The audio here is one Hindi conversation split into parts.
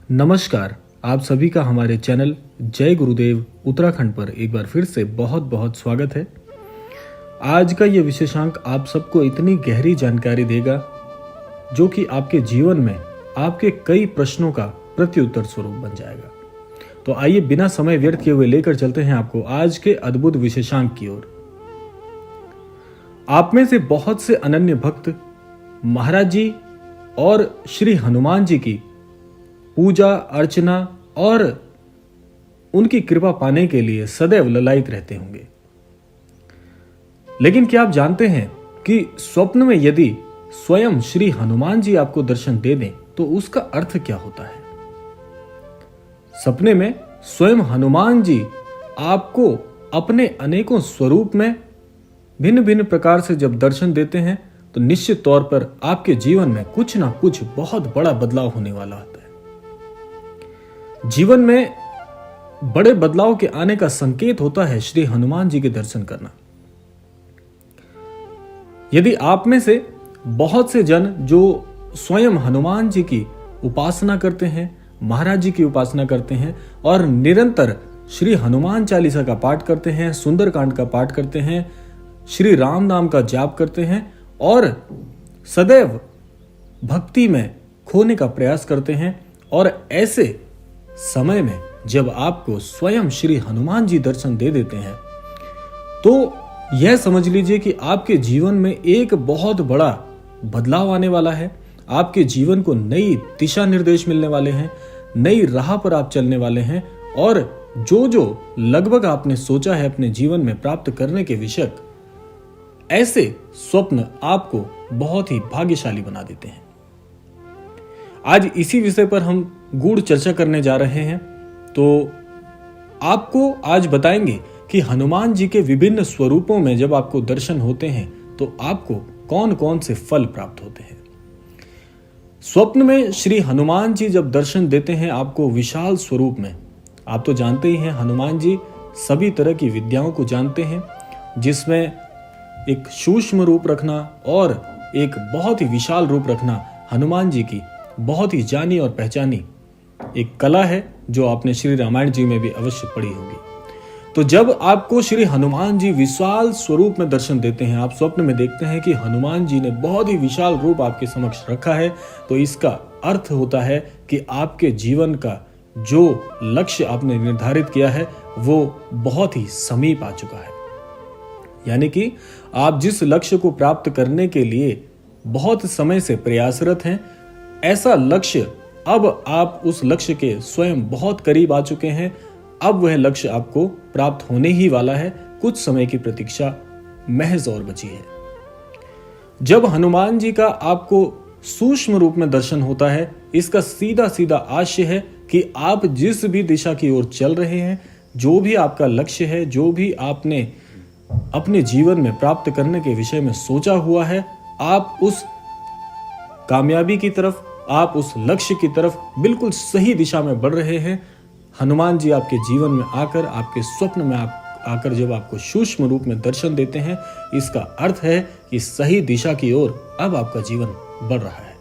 नमस्कार। आप सभी का हमारे चैनल जय गुरुदेव उत्तराखंड पर एक बार फिर से बहुत बहुत स्वागत है। आज का ये विशेषांक आप सबको इतनी गहरी जानकारी देगा जो कि आपके जीवन में आपके कई प्रश्नों का प्रत्युत्तर स्वरूप बन जाएगा। तो आइए बिना समय व्यर्थ किए हुए लेकर चलते हैं आपको आज के अद्भुत विशेषांक की ओर। आप में से बहुत से अनन्य भक्त महाराज जी और श्री हनुमान जी की पूजा अर्चना और उनकी कृपा पाने के लिए सदैव ललायित रहते होंगे। लेकिन क्या आप जानते हैं कि स्वप्न में यदि स्वयं श्री हनुमान जी आपको दर्शन दे दें तो उसका अर्थ क्या होता है? सपने में स्वयं हनुमान जी आपको अपने अनेकों स्वरूप में भिन्न भिन्न प्रकार से जब दर्शन देते हैं तो निश्चित तौर पर आपके जीवन में कुछ ना कुछ बहुत बड़ा बदलाव होने वाला होता है। जीवन में बड़े बदलाव के आने का संकेत होता है श्री हनुमान जी के दर्शन करना। यदि आप में से बहुत से जन जो स्वयं हनुमान जी की उपासना करते हैं, महाराज जी की उपासना करते हैं और निरंतर श्री हनुमान चालीसा का पाठ करते हैं, सुंदरकांड का पाठ करते हैं, श्री राम नाम का जाप करते हैं और सदैव भक्ति में खोने का प्रयास करते हैं, और ऐसे समय में जब आपको स्वयं श्री हनुमान जी दर्शन दे देते हैं तो यह समझ लीजिए कि आपके जीवन में एक बहुत बड़ा बदलाव आने वाला है। आपके जीवन को नई दिशा निर्देश मिलने वाले हैं, नई राह पर आप चलने वाले हैं और जो जो लगभग आपने सोचा है अपने जीवन में प्राप्त करने के विषय, ऐसे स्वप्न आपको बहुत ही भाग्यशाली बना देते हैं। आज इसी विषय पर हम गूढ़ चर्चा करने जा रहे हैं। तो आपको आज बताएंगे कि हनुमान जी के विभिन्न स्वरूपों में जब आपको दर्शन होते हैं तो आपको कौन कौन से फल प्राप्त होते हैं। स्वप्न में श्री हनुमान जी जब दर्शन देते हैं आपको विशाल स्वरूप में, आप तो जानते ही हैं हनुमान जी सभी तरह की विद्याओं को जानते हैं, जिसमें एक सूक्ष्म रूप रखना और एक बहुत ही विशाल रूप रखना हनुमान जी की बहुत ही जानी और पहचानी एक कला है जो आपने श्री रामायण जी में भी अवश्य पढ़ी होगी। तो जब आपको श्री हनुमान जी विशाल स्वरूप में दर्शन देते हैं, आप स्वप्न में देखते हैं कि हनुमान जी ने बहुत ही विशाल रूप आपके समक्ष रखा है, तो इसका अर्थ होता है कि आपके जीवन का जो लक्ष्य आपने निर्धारित किया है वो बहुत ही समीप आ चुका है। यानी कि आप जिस लक्ष्य को प्राप्त करने के लिए बहुत समय से प्रयासरत हैं, ऐसा लक्ष्य अब आप उस लक्ष्य के स्वयं बहुत करीब आ चुके हैं। अब वह लक्ष्य आपको प्राप्त होने ही वाला है, कुछ समय की प्रतीक्षा महज और बची है। जब हनुमान जी का आपको सूक्ष्म रूप में दर्शन होता है, इसका सीधा सीधा आशय है कि आप जिस भी दिशा की ओर चल रहे हैं, जो भी आपका लक्ष्य है, जो भी आपने अपने जीवन में प्राप्त करने के विषय में सोचा हुआ है, आप उस कामयाबी की तरफ, आप उस लक्ष्य की तरफ बिल्कुल सही दिशा में बढ़ रहे हैं। हनुमान जी आपके जीवन में आकर, आपके स्वप्न में आकर जब आपको सूक्ष्म रूप में दर्शन देते हैं, इसका अर्थ है कि सही दिशा की ओर अब आपका जीवन बढ़ रहा है।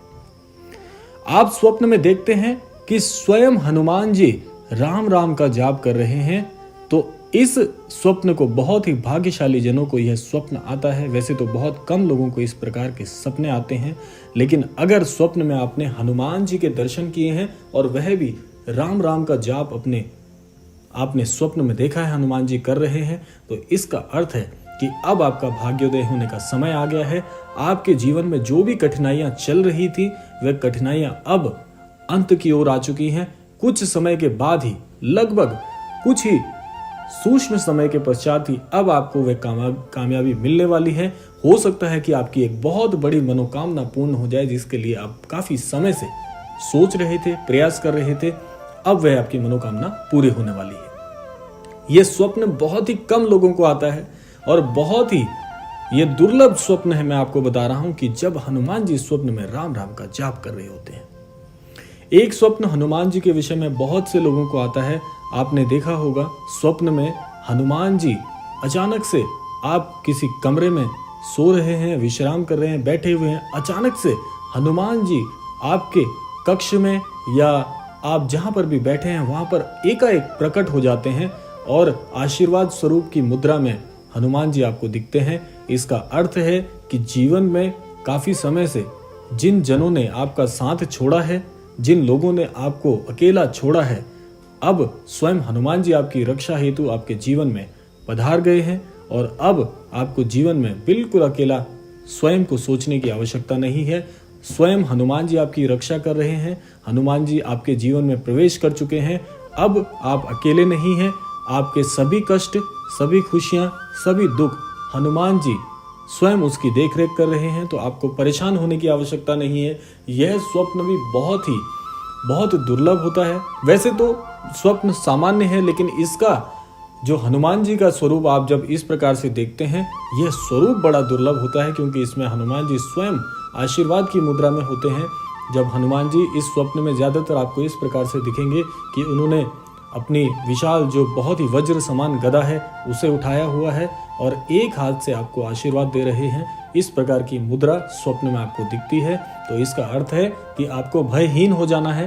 आप स्वप्न में देखते हैं कि स्वयं हनुमान जी राम राम का जाप कर रहे हैं, तो इस स्वप्न को बहुत ही भाग्यशाली जनों को यह स्वप्न आता है। वैसे तो बहुत कम लोगों को इस प्रकार के सपने आते हैं, लेकिन अगर स्वप्न में आपने हनुमान जी के दर्शन किए हैं और वह भी राम राम का जाप आपने स्वप्न में देखा है हनुमान जी कर रहे हैं, तो इसका अर्थ है कि अब आपका भाग्योदय होने का समय आ गया है। आपके जीवन में जो भी कठिनाइयां चल रही थी वह कठिनाइयां अब अंत की ओर आ चुकी हैं। कुछ समय के बाद ही, लगभग कुछ ही सूक्ष्म समय के पश्चात ही अब आपको वह कामयाबी मिलने वाली है। हो सकता है कि आपकी एक बहुत बड़ी मनोकामना पूर्ण हो जाए, जिसके लिए आप काफी समय से सोच रहे थे, प्रयास कर रहे थे, अब वह आपकी मनोकामना पूरी होने वाली है। यह स्वप्न बहुत ही कम लोगों को आता है और बहुत ही यह दुर्लभ स्वप्न है। मैं आपको बता रहा हूं कि जब हनुमान जी स्वप्न में राम राम का जाप कर रहे होते हैं। एक स्वप्न हनुमान जी के विषय में बहुत से लोगों को आता है। आपने देखा होगा स्वप्न में हनुमान जी अचानक से, आप किसी कमरे में सो रहे हैं, विश्राम कर रहे हैं, बैठे हुए हैं, अचानक से हनुमान जी आपके कक्ष में या आप जहां पर भी बैठे हैं वहां पर एकाएक प्रकट हो जाते हैं और आशीर्वाद स्वरूप की मुद्रा में हनुमान जी आपको दिखते हैं। इसका अर्थ है कि जीवन में काफी समय से जिन जनों ने आपका साथ छोड़ा है, जिन लोगों ने आपको अकेला छोड़ा है, अब स्वयं हनुमान जी आपकी रक्षा हेतु आपके जीवन में पधार गए हैं और अब आपको जीवन में बिल्कुल अकेला स्वयं को सोचने की आवश्यकता नहीं है। स्वयं हनुमान जी आपकी रक्षा कर रहे हैं। हनुमान जी आपके जीवन में प्रवेश कर चुके हैं। अब आप अकेले नहीं हैं। आपके सभी कष्ट, सभी खुशियां, सभी दुख हनुमान जी स्वयं उसकी देखरेख कर रहे हैं। तो आपको परेशान होने की आवश्यकता नहीं है। यह स्वप्न भी बहुत दुर्लभ होता है। वैसे तो स्वप्न सामान्य है, लेकिन इसका जो हनुमान जी का स्वरूप आप जब इस प्रकार से देखते हैं, यह स्वरूप बड़ा दुर्लभ होता है, क्योंकि इसमें हनुमान जी स्वयं आशीर्वाद की मुद्रा में होते हैं। जब हनुमान जी इस स्वप्न में ज्यादातर आपको इस प्रकार से दिखेंगे कि उन्होंने अपनी विशाल जो बहुत ही वज्र समान गदा है उसे उठाया हुआ है और एक हाथ से आपको आशीर्वाद दे रहे हैं। इस प्रकार की मुद्रा स्वप्न में आपको दिखती है। तो इसका अर्थ है कि आपको भयहीन हो जाना है,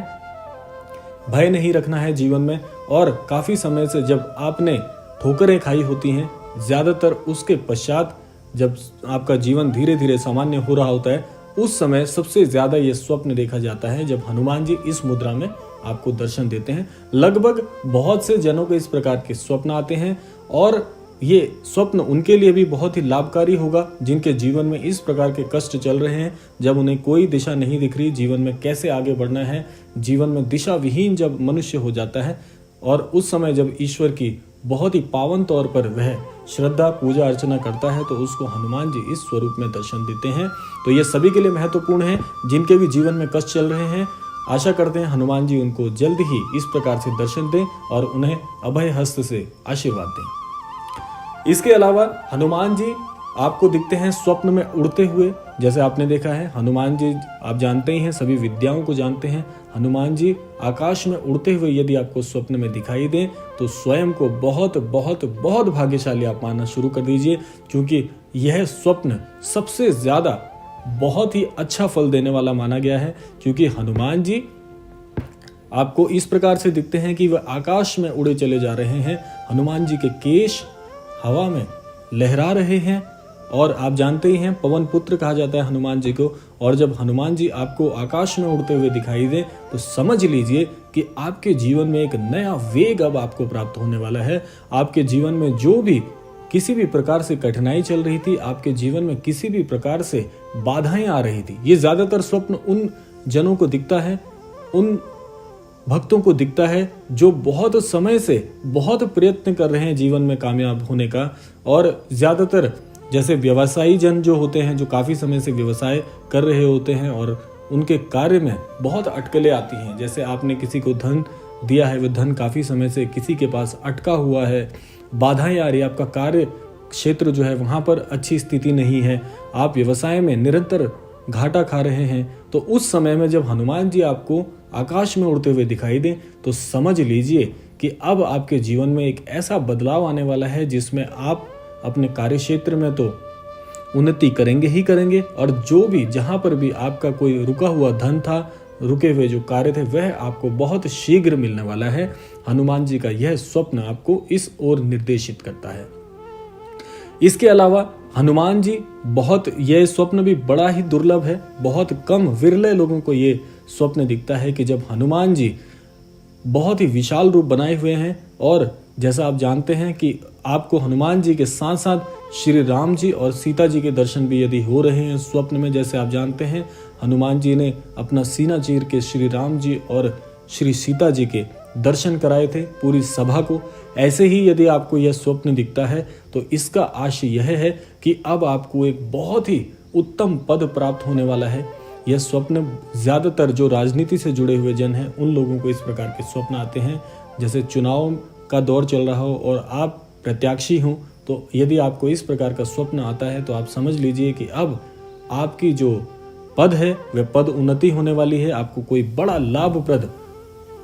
भय नहीं रखना है जीवन में। और काफी समय से जब आपने ठोकरें खाई होती हैं, ज्यादातर उसके पश्चात जब आपका जीवन धीरे धीरे सामान्य हो रहा होता है, उस समय सबसे ज्यादा ये स्वप्न देखा जाता है जब हनुमान जी इस मुद्रा में आपको दर्शन देते हैं। लगभग बहुत से जनों को इस प्रकार के स्वप्न आते हैं और ये स्वप्न उनके लिए भी बहुत ही लाभकारी होगा जिनके जीवन में इस प्रकार के कष्ट चल रहे हैं, जब उन्हें कोई दिशा नहीं दिख रही, जीवन में कैसे आगे बढ़ना है, जीवन में दिशा विहीन जब मनुष्य हो जाता है। और उस समय जब ईश्वर की बहुत ही पावन तौर पर वह श्रद्धा पूजा अर्चना करता है, तो उसको हनुमान जी इस स्वरूप में दर्शन देते हैं। तो ये सभी के लिए महत्वपूर्ण है जिनके भी जीवन में कष्ट चल रहे हैं। आशा करते हैं हनुमान जी उनको जल्द ही इस प्रकार से दर्शन दें और उन्हें अभय हस्त से आशीर्वाद दें। इसके अलावा हनुमान जी आपको दिखते हैं स्वप्न में उड़ते हुए। जैसे आपने देखा है, हनुमान जी आप जानते ही हैं, सभी विद्याओं को जानते हैं। हनुमान जी आकाश में उड़ते हुए यदि आपको स्वप्न में दिखाई दें तो स्वयं को बहुत बहुत बहुत भाग्यशाली आप मानना शुरू कर दीजिए, क्योंकि यह स्वप्न सबसे ज्यादा बहुत ही अच्छा फल देने वाला माना गया है। क्योंकि हनुमान जी आपको इस प्रकार से दिखते हैं कि वह आकाश में उड़े चले जा रहे हैं। हनुमान जी के केश हवा में लहरा रहे हैं और आप जानते ही हैं पवन पुत्र कहा जाता है हनुमान जी को। और जब हनुमान जी आपको आकाश में उड़ते हुए दिखाई दे तो समझ लीजिए कि आपके जीवन में एक नया वेग अब आपको प्राप्त होने वाला है। आपके जीवन में जो भी किसी भी प्रकार से कठिनाई चल रही थी, आपके जीवन में किसी भी प्रकार से बाधाएं आ रही थी, ये ज्यादातर स्वप्न उन जनों को दिखता है, उन भक्तों को दिखता है जो बहुत समय से बहुत प्रयत्न कर रहे हैं जीवन में कामयाब होने का। और ज्यादातर जैसे व्यवसायी जन जो होते हैं, जो काफी समय से व्यवसाय कर रहे होते हैं और उनके कार्य में बहुत अटकलें आती हैं। जैसे आपने किसी को धन दिया है, वह धन काफी समय से किसी के पास अटका हुआ है, बाधाएं आ रही है, आपका कार्य क्षेत्र जो है वहां पर अच्छी स्थिति नहीं है, आप व्यवसाय में निरंतर घाटा खा रहे हैं। तो उस समय में जब हनुमान जी आपको आकाश में उड़ते हुए दिखाई दें तो समझ लीजिए कि अब आपके जीवन में एक ऐसा बदलाव आने वाला है जिसमें आप अपने कार्य क्षेत्र में तो उन्नति करेंगे ही करेंगे, और जो भी जहां पर भी आपका कोई रुका हुआ धन था, रुके हुए जो कार्य थे, वह आपको बहुत शीघ्र मिलने वाला है। हनुमान जी का यह स्वप्न आपको इस ओर निर्देशित करता है। इसके अलावा हनुमान जी यह स्वप्न भी बड़ा ही दुर्लभ है। बहुत कम विरले लोगों को यह स्वप्न दिखता है कि जब हनुमान जी बहुत ही विशाल रूप बनाए हुए हैं, और जैसा आप जानते हैं कि आपको हनुमान जी के साथ साथ श्री राम जी और सीता जी के दर्शन भी यदि हो रहे हैं स्वप्न में, जैसे आप जानते हैं हनुमान जी ने अपना सीना चीर के श्री राम जी और श्री सीता जी के दर्शन कराए थे पूरी सभा को। ऐसे ही यदि आपको यह स्वप्न दिखता है तो इसका आशय यह है कि अब आपको एक बहुत ही उत्तम पद प्राप्त होने वाला है। यह स्वप्न ज्यादातर जो राजनीति से जुड़े हुए जन हैं उन लोगों को इस प्रकार के स्वप्न आते हैं। जैसे चुनाव का दौर चल रहा हो और आप प्रत्याशी हो, तो यदि आपको इस प्रकार का स्वप्न आता है तो आप समझ लीजिए कि अब आपकी जो पद है वह पद उन्नति होने वाली है, आपको कोई बड़ा लाभप्रद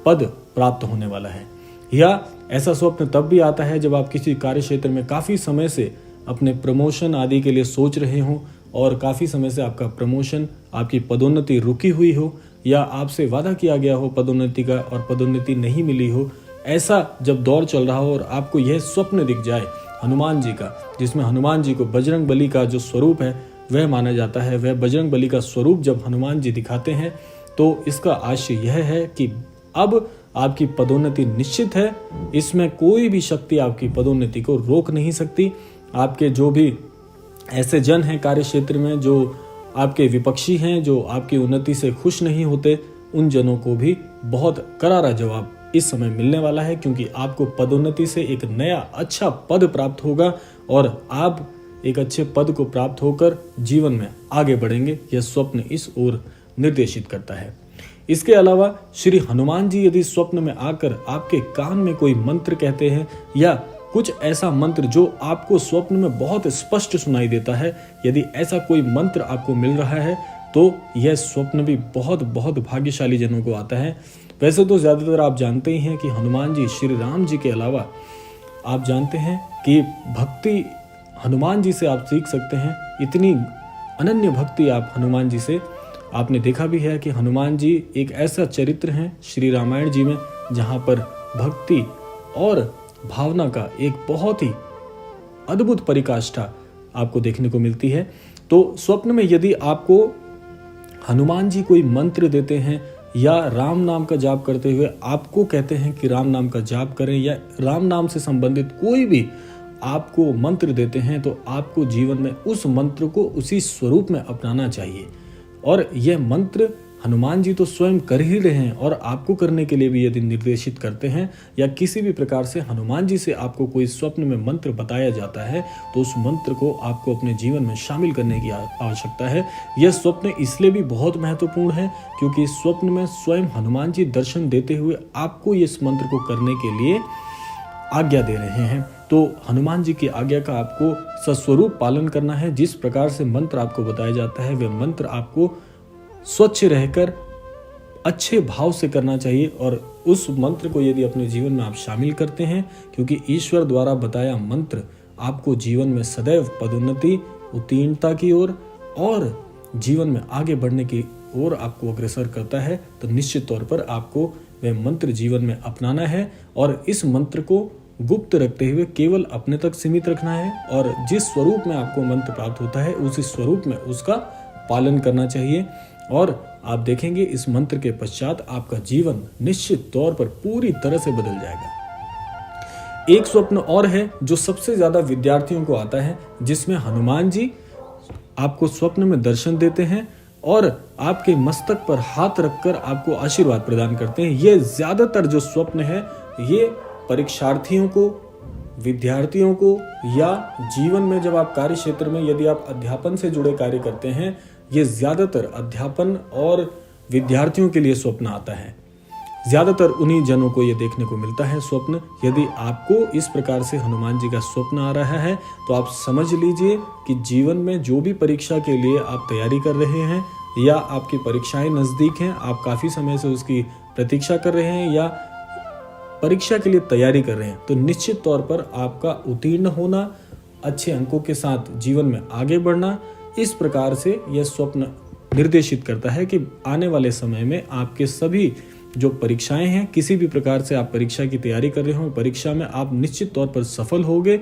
पद प्राप्त होने वाला है। या ऐसा स्वप्न तब भी आता है जब आप किसी कार्य क्षेत्र में काफी समय से अपने प्रमोशन आदि के लिए सोच रहे हो और काफी समय से आपका प्रमोशन, आपकी पदोन्नति रुकी हुई हो, या आपसे वादा किया गया हो पदोन्नति का और पदोन्नति नहीं मिली हो, ऐसा जब दौर चल रहा हो और आपको यह स्वप्न दिख जाए हनुमान जी का, जिसमें हनुमान जी को बजरंग बली का जो स्वरूप है वह माना जाता है, वह बजरंग बली का स्वरूप जब हनुमान जी दिखाते हैं तो इसका आशय यह है कि अब आपकी पदोन्नति निश्चित है। इसमें कोई भी शक्ति आपकी पदोन्नति को रोक नहीं सकती। आपके जो भी ऐसे जन हैं कार्य क्षेत्र में जो आपके विपक्षी हैं, जो आपकी उन्नति से खुश नहीं होते, उन जनों को भी बहुत करारा जवाब इस समय मिलने वाला है, क्योंकि आपको पदोन्नति से एक नया अच्छा पद प्राप्त होगा और आप एक अच्छे पद को प्राप्त होकर जीवन में आगे बढ़ेंगे। यह स्वप्न इस ओर निर्देशित करता है। इसके अलावा श्री हनुमान जी यदि स्वप्न में आकर आपके कान में कोई मंत्र कहते हैं या कुछ ऐसा मंत्र जो आपको स्वप्न में बहुत स्पष्ट सुनाई देता है, यदि ऐसा कोई मंत्र आपको मिल रहा है तो यह स्वप्न भी बहुत बहुत भाग्यशाली जनों को आता है। वैसे तो ज्यादातर आप जानते ही हैं कि हनुमान जी श्री राम जी के अलावा आप जानते हैं कि भक्ति हनुमान जी से आप सीख सकते हैं। इतनी अनन्य भक्ति आप हनुमान जी से, आपने देखा भी है कि हनुमान जी एक ऐसा चरित्र हैं श्री रामायण जी में जहां पर भक्ति और भावना का एक बहुत ही अद्भुत परिकाष्ठा आपको देखने को मिलती है। तो स्वप्न में यदि आपको हनुमान जी कोई मंत्र देते हैं या राम नाम का जाप करते हुए आपको कहते हैं कि राम नाम का जाप करें या राम नाम से संबंधित कोई भी आपको मंत्र देते हैं, तो आपको जीवन में उस मंत्र को उसी स्वरूप में अपनाना चाहिए। और यह मंत्र हनुमान जी तो स्वयं कर ही रहे हैं और आपको करने के लिए भी यदि निर्देशित करते हैं या किसी भी प्रकार से हनुमान जी से आपको कोई स्वप्न में मंत्र बताया जाता है तो उस मंत्र को आपको अपने जीवन में शामिल करने की आवश्यकता है। यह स्वप्न इसलिए भी बहुत महत्वपूर्ण है क्योंकि इस स्वप्न में स्वयं हनुमान जी दर्शन देते हुए आपको इस मंत्र को करने के लिए आज्ञा दे रहे हैं। तो हनुमान जी की आज्ञा का आपको सस्वरूप पालन करना है। जिस प्रकार से मंत्र आपको बताया जाता है वह मंत्र आपको स्वच्छ रहकर अच्छे भाव से करना चाहिए और उस मंत्र को यदि अपने जीवन में आप शामिल करते हैं, क्योंकि ईश्वर द्वारा बताया मंत्र आपको जीवन में सदैव पदोन्नति, उत्तीर्णता की ओर और जीवन में आगे बढ़ने की ओर आपको अग्रसर करता है, तो निश्चित तौर पर आपको वह मंत्र जीवन में अपनाना है और इस मंत्र को गुप्त रखते हुए केवल अपने तक सीमित रखना है और जिस स्वरूप में आपको मंत्र प्राप्त होता है उसी स्वरूप में उसका पालन करना चाहिए। और आप देखेंगे इस मंत्र के पश्चात आपका जीवन निश्चित तौर पर पूरी तरह से बदल जाएगा। एक स्वप्न और है जो सबसे ज्यादा विद्यार्थियों को आता है, जिसमें हनुमान जी आपको स्वप्न में दर्शन देते हैं और आपके मस्तक पर हाथ रखकर आपको आशीर्वाद प्रदान करते हैं। ये ज्यादातर जो स्वप्न है ये परीक्षार्थियों को, विद्यार्थियों को या जीवन में जब आप कार्य क्षेत्र में यदि आप अध्यापन से जुड़े कार्य करते हैं, ये ज्यादातर अध्यापन और विद्यार्थियों के लिए स्वप्न आता है। ज्यादातर उन्हीं जनों को ये देखने को मिलता है स्वप्न। यदि आपको इस प्रकार से हनुमान जी का स्वप्न आ रहा है तो आप समझ लीजिए कि जीवन में जो भी परीक्षा के लिए आप तैयारी कर रहे हैं या आपकी परीक्षाएं नजदीक हैं, आप काफी समय से उसकी प्रतीक्षा कर रहे हैं या परीक्षा के लिए तैयारी कर रहे हैं, तो निश्चित तौर पर आपका उत्तीर्ण होना, अच्छे अंकों के साथ जीवन में आगे बढ़ना, इस प्रकार से यह स्वप्न निर्देशित करता है कि आने वाले समय में आपके सभी जो परीक्षाएं हैं, किसी भी प्रकार से आप परीक्षा की तैयारी कर रहे हो, परीक्षा में आप निश्चित तौर पर सफल होगे,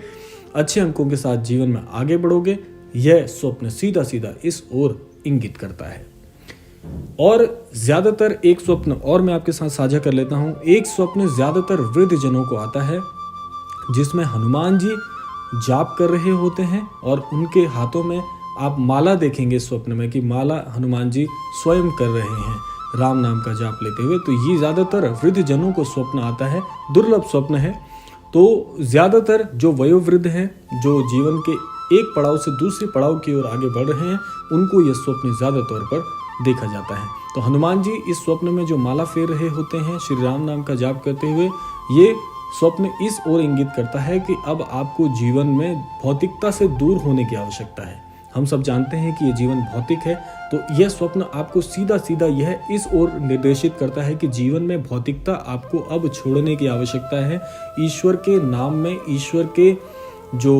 अच्छे अंकों के साथ जीवन में आगे बढ़ोगे। यह स्वप्न सीधा सीधा इस ओर इंगित करता है। और ज्यादातर एक स्वप्न और मैं आपके साथ साझा कर लेता हूं। एक स्वप्न ज्यादातर वृद्ध जनों को आता है जिसमें हनुमान जी जाप कर रहे होते हैं और उनके हाथों में आप माला देखेंगे स्वप्न में कि माला हनुमान जी स्वयं कर रहे हैं राम नाम का जाप लेते हुए। तो ये ज्यादातर वृद्ध जनों को स्वप्न आता है, दुर्लभ स्वप्न है। तो ज्यादातर जो वयोवृद्ध हैं, जो जीवन के एक पड़ाव से दूसरे पड़ाव की ओर आगे बढ़ रहे हैं, उनको यह स्वप्न ज्यादा तौर पर देखा जाता है। तो हनुमान जी इस स्वप्न में जो माला फेर रहे होते हैं श्री राम नाम का जाप करते हुए, ये स्वप्न इस ओर इंगित करता है कि अब आपको जीवन में भौतिकता से दूर होने की आवश्यकता है। हम सब जानते हैं कि ये जीवन भौतिक है, तो यह स्वप्न आपको सीधा सीधा यह इस ओर निर्देशित करता है कि जीवन में भौतिकता आपको अब छोड़ने की आवश्यकता है। ईश्वर के नाम में, ईश्वर के जो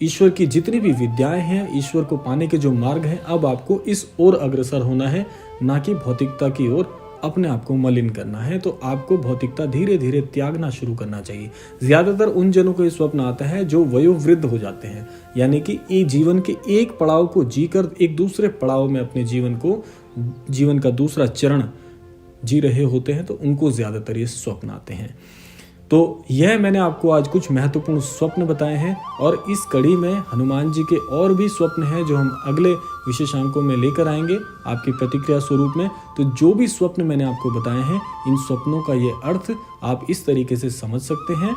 ईश्वर की जितनी भी विद्याएं हैं, ईश्वर को पाने के जो मार्ग हैं, अब आपको इस ओर अग्रसर होना है, ना कि भौतिकता की ओर अपने आप को मलिन करना है। तो आपको भौतिकता धीरे धीरे त्यागना शुरू करना चाहिए। ज्यादातर उन जनों को ये स्वप्न आता है जो वयोवृद्ध हो जाते हैं, यानी कि ये जीवन के एक पड़ाव को जीकर एक दूसरे पड़ाव में अपने जीवन का दूसरा चरण जी रहे होते हैं, तो उनको ज्यादातर ये स्वप्न आते हैं। तो यह मैंने आपको आज कुछ महत्वपूर्ण स्वप्न बताए हैं, और इस कड़ी में हनुमान जी के और भी स्वप्न हैं जो हम अगले विशेषांकों में लेकर आएंगे आपकी प्रतिक्रिया स्वरूप में। तो जो भी स्वप्न मैंने आपको बताए हैं, इन स्वप्नों का ये अर्थ आप इस तरीके से समझ सकते हैं,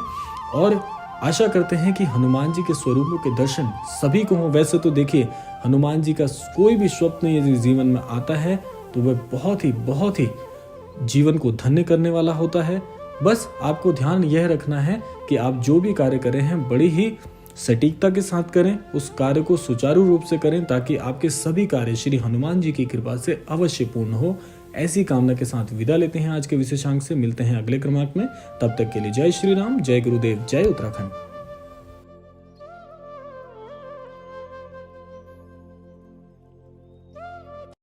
और आशा करते हैं कि हनुमान जी के स्वरूपों के दर्शन सभी को हों। वैसे तो देखिए, हनुमान जी का कोई भी स्वप्न यदि जीवन में आता है तो वह बहुत ही जीवन को धन्य करने वाला होता है। बस आपको ध्यान यह रखना है कि आप जो भी कार्य करें हैं बड़ी ही सटीकता के साथ करें, उस कार्य को सुचारू रूप से करें, ताकि आपके सभी कार्य श्री हनुमान जी की कृपा से अवश्य पूर्ण हो। ऐसी कामना के साथ विदा लेते हैं आज के विशेषांक से। मिलते हैं अगले क्रमांक में, तब तक के लिए जय श्री राम, जय गुरुदेव, जय उत्तराखंड।